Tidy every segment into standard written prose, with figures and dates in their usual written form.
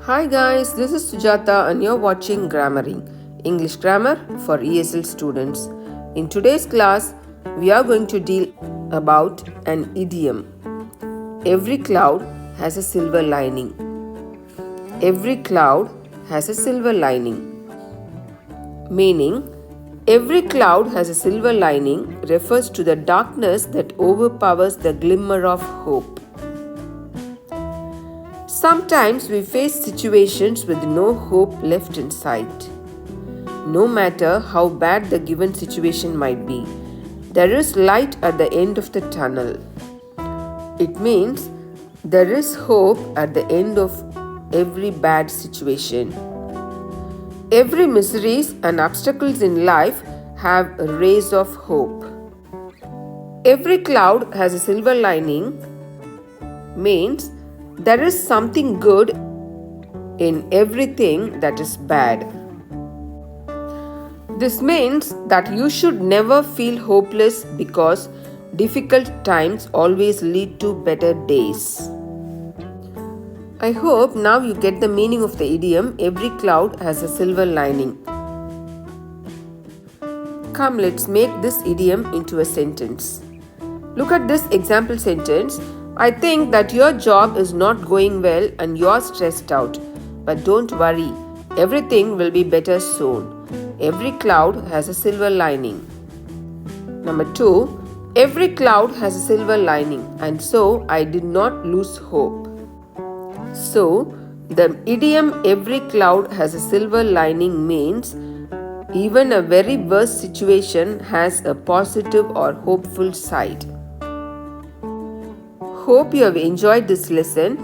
Hi guys, this is Sujata and you're watching GrammarENG, English grammar for ESL students. In today's class, we are going to deal about an idiom. Every cloud has a silver lining. Every cloud has a silver lining. Meaning, every cloud has a silver lining refers to the darkness that overpowers the glimmer of hope. Sometimes we face situations with no hope left in sight. No matter how bad the given situation might be, there is light at the end of the tunnel. It means there is hope at the end of every bad situation. Every miseries and obstacles in life have rays of hope. Every cloud has a silver lining means there is something good in everything that is bad. This means that you should never feel hopeless because difficult times always lead to better days. I hope now you get the meaning of the idiom, every cloud has a silver lining. Come, let's make this idiom into a sentence. Look at this example sentence. I think that your job is not going well and you're stressed out. But don't worry, everything will be better soon. Every cloud has a silver lining. Number 2, every cloud has a silver lining and so I did not lose hope. So, the idiom every cloud has a silver lining means even a very worst situation has a positive or hopeful side. Hope you have enjoyed this lesson.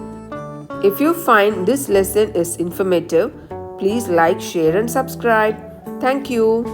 If you find this lesson is informative, please like, share and subscribe. Thank you.